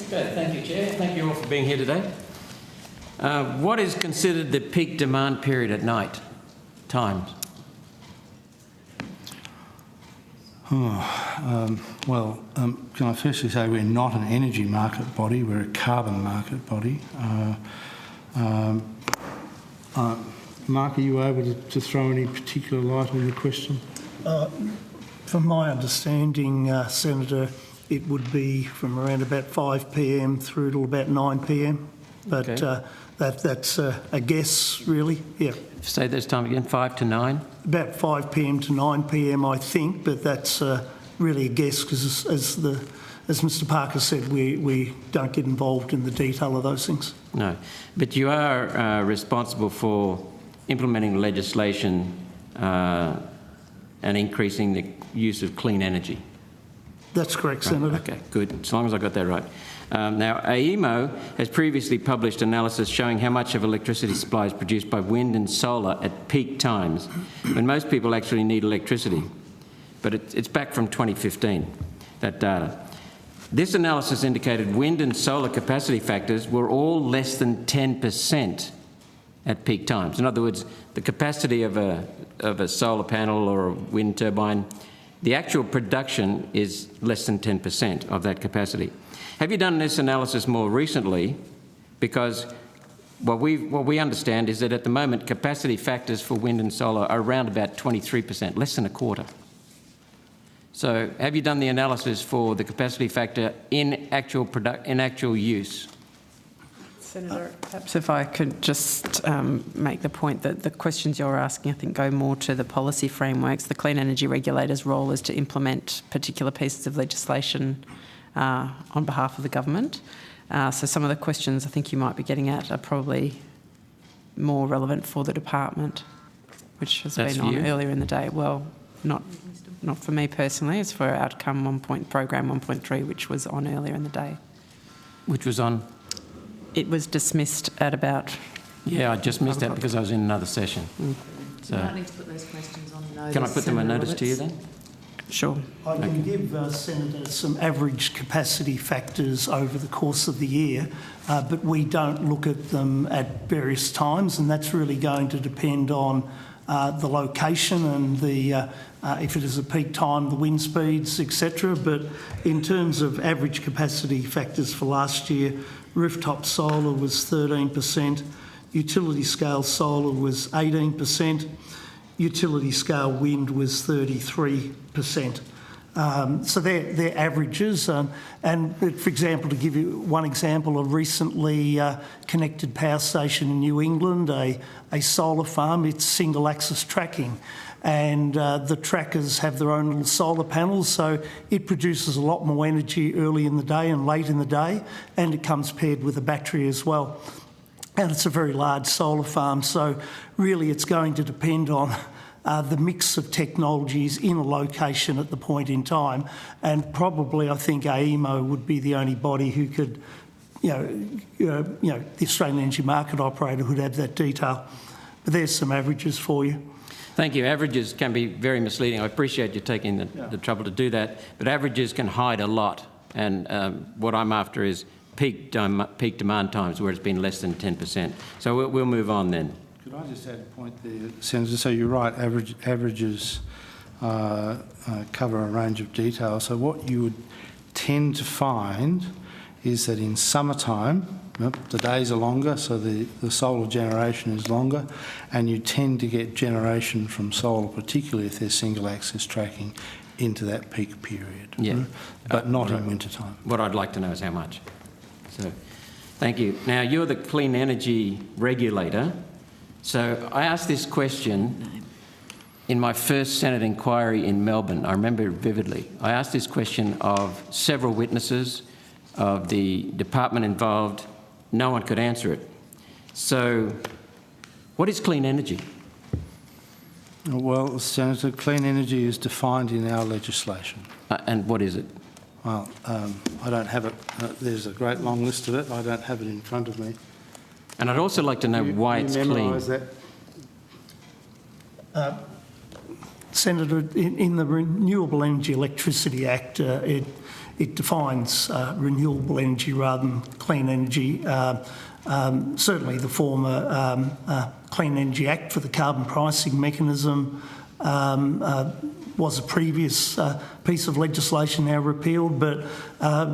Okay, thank you, Chair. Thank you all for being here today. What is considered the peak demand period at night times? Well, can I firstly say we're not an energy market body, we're a carbon market body. Mark, are you able to throw any particular light on the question? From my understanding, Senator, it would be from around about 5 p.m. through to about 9 p.m. But Okay. That's a guess, really. Yeah. Say this time again, 5 to 9? About 5 p.m. to 9 p.m. I think, but that's really a guess because, as Mr. Parker said, we don't get involved in the detail of those things. No, but you are responsible for implementing legislation and increasing the use of clean energy. That's correct, Senator. Okay, good, as long as I got that right. Now, AEMO has previously published analysis showing how much of electricity supply is produced by wind and solar at peak times, when most people actually need electricity. But it's back from 2015, that data. This analysis indicated wind and solar capacity factors were all less than 10% at peak times. In other words, the capacity of a solar panel or a wind turbine, the actual production is less than 10% of that capacity. Have you done this analysis more recently? Because what we understand is that at the moment capacity factors for wind and solar are around about 23%, less than a quarter. So have you done the analysis for the capacity factor in actual use? Senator, perhaps if I could just make the point that the questions you're asking, I think, go more to the policy frameworks. The Clean Energy Regulator's role is to implement particular pieces of legislation on behalf of the government. So some of the questions I think you might be getting at are probably more relevant for the department, which has been on earlier in the day. Well, not for me personally, it's for Outcome Program 1.3, which was on earlier in the day. Which was on? It was dismissed at about... Yeah, I just missed that because I was in another session. So you might need to put those questions on notice. Can I put them on notice to you then? Sure. I can give Senator some average capacity factors over the course of the year, but we don't look at them at various times, and that's really going to depend on the location and the if it is a peak time, the wind speeds, etc. But in terms of average capacity factors for last year, rooftop solar was 13%, utility scale solar was 18%, utility scale wind was 33%. So they're averages. And for example, to give you one example, a recently connected power station in New England, a solar farm, it's single axis tracking. And the trackers have their own little solar panels, so it produces a lot more energy early in the day and late in the day, and it comes paired with a battery as well. And it's a very large solar farm, so really it's going to depend on the mix of technologies in a location at the point in time, and probably I think AEMO would be the only body who could, the Australian Energy Market Operator would have that detail. But there's some averages for you. Thank you. Averages can be very misleading. I appreciate you taking the trouble to do that, but averages can hide a lot. And what I'm after is peak demand times where it's been less than 10%. So we'll move on then. Could I just add a point there, Senator? So you're right, averages cover a range of detail. So what you would tend to find is that in summertime, the days are longer, so the solar generation is longer, and you tend to get generation from solar, particularly if there's single axis tracking, into that peak period. Yeah. But not in winter time. What I'd like to know is how much. So, thank you. Now, you're the Clean Energy Regulator. So I asked this question in my first Senate inquiry in Melbourne. I remember it vividly. I asked this question of several witnesses, of the department involved. No one could answer it. So what is clean energy? Well, Senator, clean energy is defined in our legislation. And what is it? Well, I don't have it. There's a great long list of it. I don't have it in front of me. And I'd also like to know why it's clean. Senator, in the Renewable Energy Electricity Act, it it defines renewable energy rather than clean energy. Certainly the former Clean Energy Act for the carbon pricing mechanism was a previous piece of legislation now repealed, but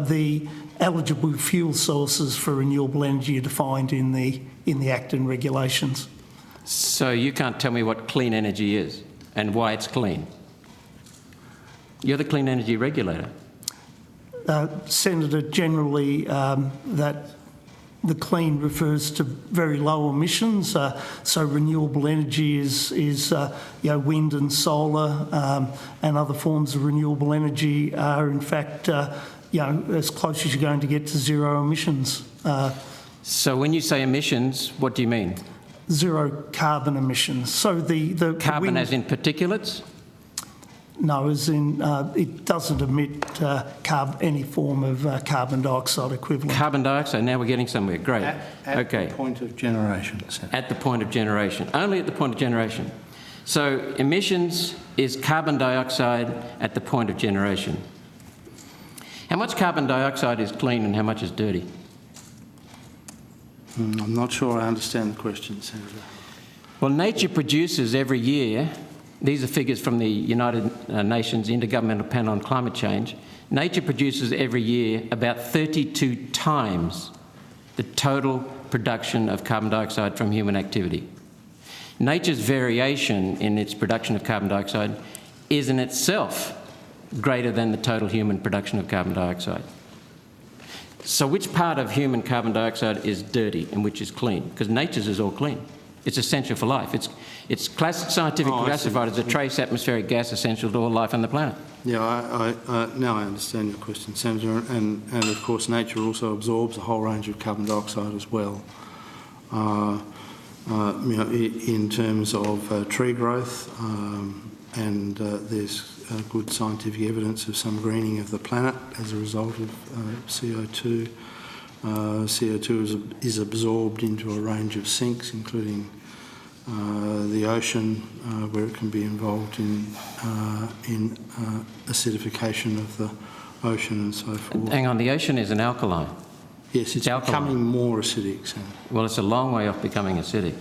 the eligible fuel sources for renewable energy are defined in the Act and regulations. So you can't tell me what clean energy is and why it's clean? You're the Clean Energy Regulator. Senator, generally that the clean refers to very low emissions. So renewable energy is wind and solar and other forms of renewable energy are in fact as close as you're going to get to zero emissions. So when you say emissions, what do you mean? Zero carbon emissions. So the carbon wind, as in particulates? No, as in it doesn't emit any form of carbon dioxide equivalent. Carbon dioxide, now we're getting somewhere. Great. At the point of generation, Senator. At the point of generation. Only at the point of generation. So emissions is carbon dioxide at the point of generation. How much carbon dioxide is clean and how much is dirty? I'm not sure I understand the question, Senator. Well, nature produces every year, these are figures from the United Nations Intergovernmental Panel on Climate Change, nature produces every year about 32 times the total production of carbon dioxide from human activity. Nature's variation in its production of carbon dioxide is in itself greater than the total human production of carbon dioxide. So which part of human carbon dioxide is dirty and which is clean? Because nature's is all clean. It's essential for life. It's scientifically classified as a trace atmospheric gas essential to all life on the planet. Yeah, now I understand your question, Senator, and of course nature also absorbs a whole range of carbon dioxide as well. In terms of tree growth, and there's good scientific evidence of some greening of the planet as a result of CO2. CO2 is absorbed into a range of sinks, including the ocean, where it can be involved in acidification of the ocean and so forth. Hang on, the ocean is an alkaline. Yes, it's becoming more acidic, Senator. Well, it's a long way off becoming acidic.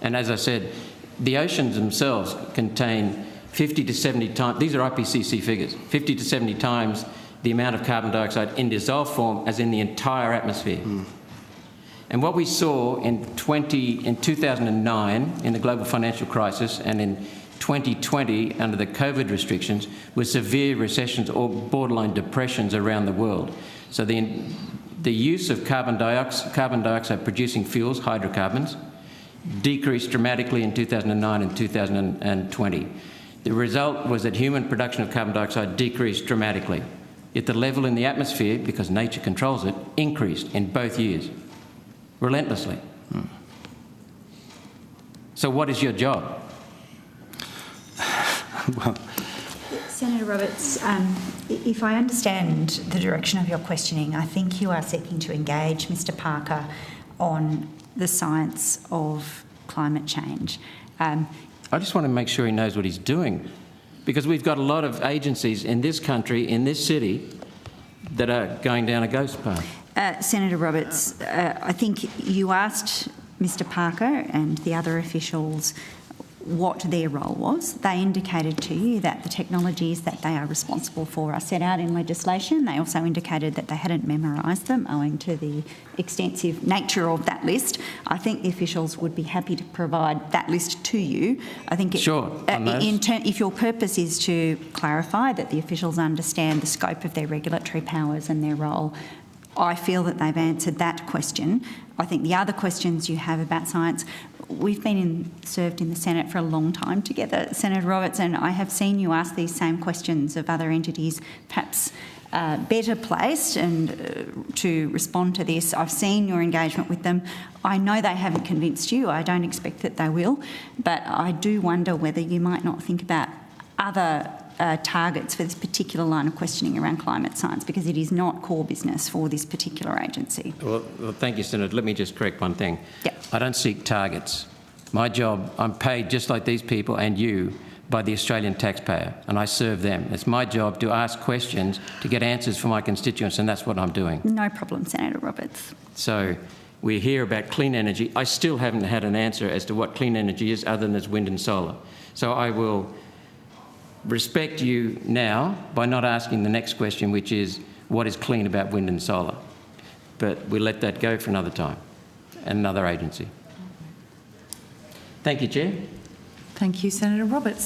And as I said, the oceans themselves contain 50 to 70 times, these are IPCC figures, 50 to 70 times the amount of carbon dioxide in dissolved form as in the entire atmosphere. And what we saw in 2009 in the global financial crisis and in 2020 under the COVID restrictions was severe recessions or borderline depressions around the world. So the use of carbon dioxide producing fuels, hydrocarbons, decreased dramatically in 2009 and 2020. The result was that human production of carbon dioxide decreased dramatically. Yet the level in the atmosphere, because nature controls it, increased in both years, relentlessly. So what is your job? Well, Senator Roberts, if I understand the direction of your questioning, I think you are seeking to engage Mr Parker on the science of climate change. I just want to make sure he knows what he's doing, because we've got a lot of agencies in this country, in this city, that are going down a ghost path. Senator Roberts, I think you asked Mr Parker and the other officials what their role was. They indicated to you that the technologies that they are responsible for are set out in legislation. They also indicated that they hadn't memorised them owing to the extensive nature of that list. I think the officials would be happy to provide that list to you. I think sure, if your purpose is to clarify that the officials understand the scope of their regulatory powers and their role, I feel that they've answered that question. I think the other questions you have about science, we've been served in the Senate for a long time together, Senator Roberts, and I have seen you ask these same questions of other entities, perhaps better placed and to respond to this. I've seen your engagement with them. I know they haven't convinced you. I don't expect that they will, but I do wonder whether you might not think about other targets for this particular line of questioning around climate science, because it is not core business for this particular agency. Well, thank you, Senator. Let me just correct one thing. Yep. I don't seek targets. My job, I'm paid just like these people and you by the Australian taxpayer, and I serve them. It's my job to ask questions to get answers for my constituents, and that's what I'm doing. No problem, Senator Roberts. So we hear about clean energy. I still haven't had an answer as to what clean energy is other than it's wind and solar. So I will respect you now by not asking the next question, which is what is clean about wind and solar. But we'll let that go for another time and another agency. Thank you, Chair. Thank you, Senator Roberts.